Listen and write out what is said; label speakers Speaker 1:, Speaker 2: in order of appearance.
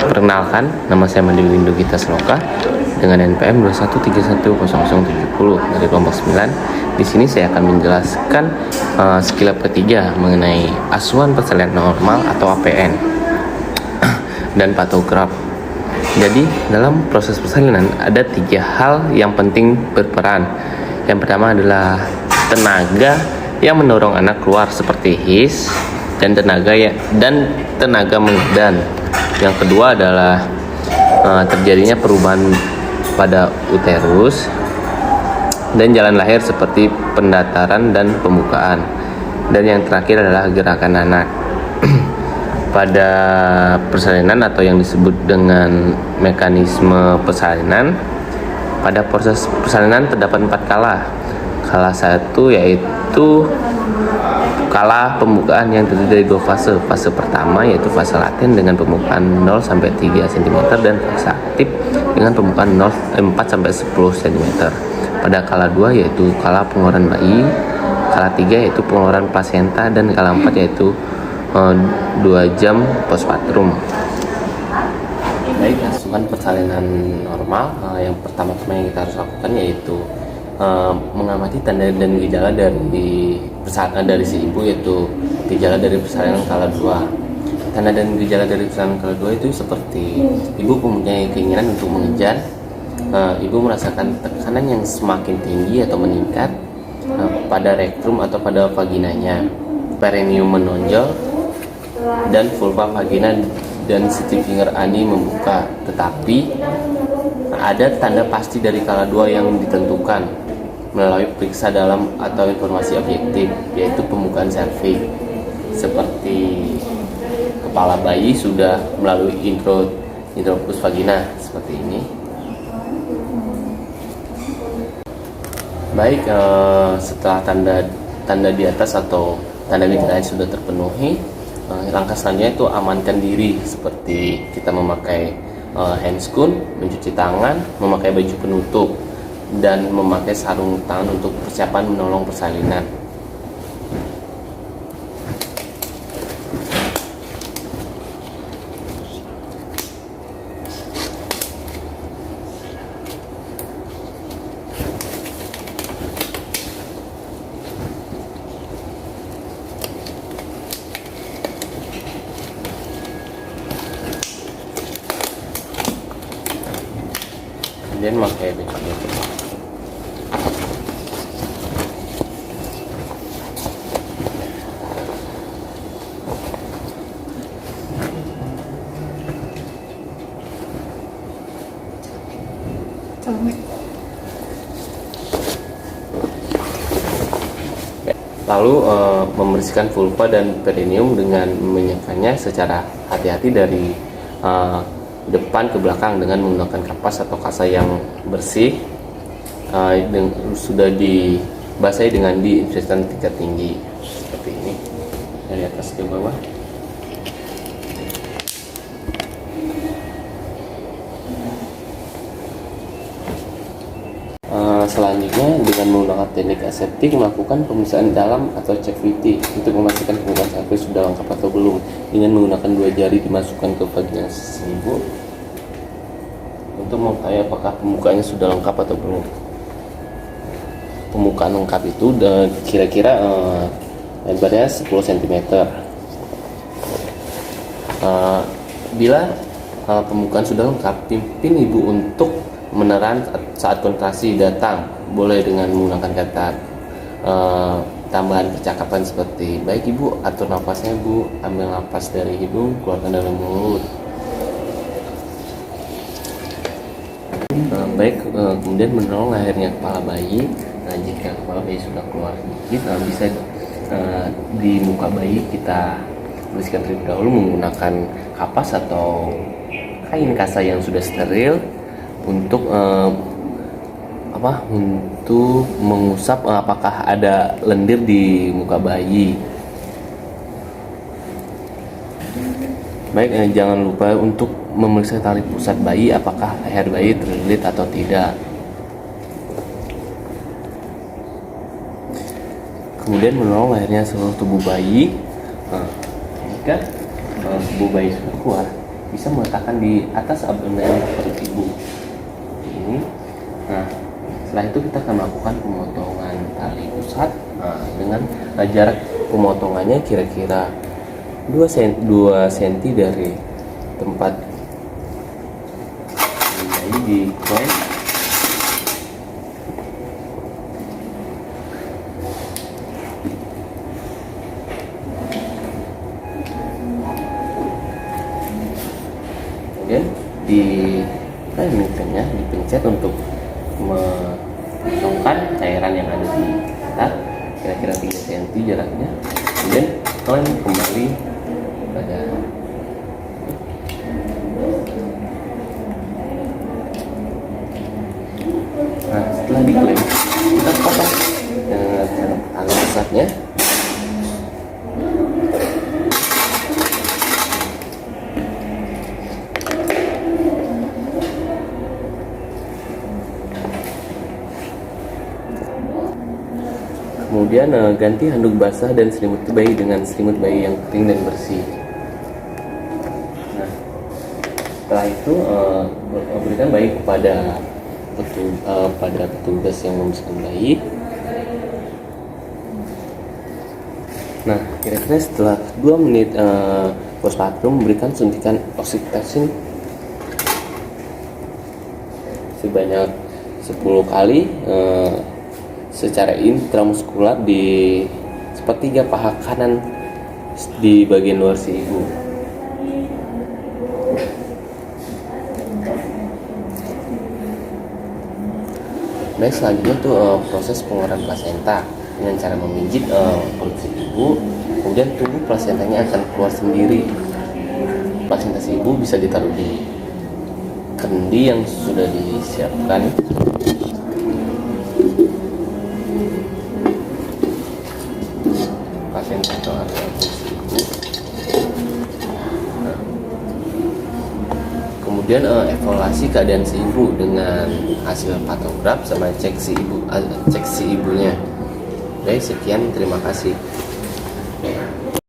Speaker 1: Perkenalkan, nama saya Mandi Windu Gita Sloka dengan NPM 2131070 dari kelompok 9. Di sini saya akan menjelaskan skilab ketiga mengenai asuhan persalinan normal atau APN dan pantograf. Jadi dalam proses persalinan ada 3 hal yang penting berperan. Yang pertama adalah tenaga yang mendorong anak keluar seperti his dan tenaga mengedan. Yang kedua adalah terjadinya perubahan pada uterus dan jalan lahir seperti pendataran dan pembukaan. Dan yang terakhir adalah gerakan anak. Pada persalinan atau yang disebut dengan mekanisme persalinan, pada proses persalinan terdapat 4 kala. Kala 1 yaitu kala pembukaan yang terdiri dari 2 fase. Fase pertama yaitu fase laten dengan pembukaan 0 sampai 3 cm dan fase aktif dengan pembukaan 4 sampai 10 cm. Pada kala 2 yaitu kala pengeluaran bayi, kala 3 yaitu pengeluaran plasenta, dan kala 4 yaitu 2 jam postpartum. Baik, asuhan persalinan normal yang pertama-tama yang kita harus lakukan yaitu mengamati tanda dan gejala dari si ibu, yaitu gejala dari persalinan kala 2. Tanda dan gejala dari persalinan kala 2 itu seperti ibu mempunyai keinginan untuk mengejar, ibu merasakan tekanan yang semakin tinggi atau meningkat pada rektum atau pada vaginanya, perineum menonjol, dan vulva vagina dan stick finger ani membuka. Tetapi ada tanda pasti dari kala 2 yang ditentukan melalui periksa dalam atau informasi objektif, yaitu pembukaan serviks, seperti kepala bayi sudah melalui introfus vagina seperti ini. Baik, setelah tanda di atas atau tanda gejala sudah terpenuhi, langkah selanjutnya itu amankan diri, seperti kita memakai handscoon, mencuci tangan, memakai baju penutup, dan memakai sarung tangan untuk persiapan menolong persalinan. Kemudian memakai baju penutup. Lalu membersihkan vulva dan perineum dengan menyiapkannya secara hati-hati dari depan ke belakang dengan menggunakan kapas atau kasa yang bersih, sudah dibasahi dengan disinfektan tingkat tinggi seperti ini dari atas ke bawah. Selanjutnya dengan menggunakan teknik aseptik melakukan pemeriksaan dalam atau cek VT untuk memastikan pembukaan serviks sudah lengkap atau belum, dengan menggunakan 2 jari dimasukkan ke vagina si ibu untuk mengetahui apakah pembukaannya sudah lengkap atau belum. Pembukaan lengkap itu kira-kira lebarnya 10 cm. Bila pembukaan sudah lengkap, pimpin ibu untuk meneran saat kontrasi datang, boleh dengan menggunakan kata tambahan percakapan seperti, baik ibu, atur nafasnya bu, ambil nafas dari hidung, keluarkan dari mulut. Baik, kemudian menolong lahirnya kepala bayi. Jika kepala bayi sudah keluar sedikit, bisa di muka bayi kita bersihkan terlebih dahulu menggunakan kapas atau kain kasa yang sudah steril untuk untuk mengusap apakah ada lendir di muka bayi. Baik, jangan lupa untuk memeriksa tali pusat bayi apakah leher bayi terlilit atau tidak. Kemudian menolong lahirnya seluruh tubuh bayi. Jika tubuh bayi sudah keluar, bisa meletakkan di atas abdomen perut ibu ini. Nah, setelah itu kita akan melakukan pemotongan tali pusat dengan jarak pemotongannya kira-kira 2 cm dari tempat bayi di klem. Kemudian di klem-nya dipencet untuk mengosongkan cairan yang ada di kita, kira-kira 3 cm jaraknya. Kemudian klem kembali pada setelah diklaim kita potong dengan tali pusatnya. Kemudian ganti handuk basah dan selimut bayi dengan selimut bayi yang kering dan bersih. Nah, setelah itu berikan bayi kepada petugas yang membersihkan bayi. Nah, kira-kira setelah 2 menit postpartum memberikan suntikan oksitosin sebanyak 10 kali secara intramuskular di sepertiga paha kanan di bagian luar si ibu. Baik, selanjutnya itu proses pengeluaran plasenta dengan cara memijit perut si ibu, kemudian tunggu plasentanya akan keluar sendiri. Plasenta si ibu bisa ditaruh di kendi yang sudah disiapkan. Plasenta keluar dari si ibu. Kemudian evaluasi keadaan si ibu dengan hasil patograf sama cek si ibunya. Baik, sekian, terima kasih.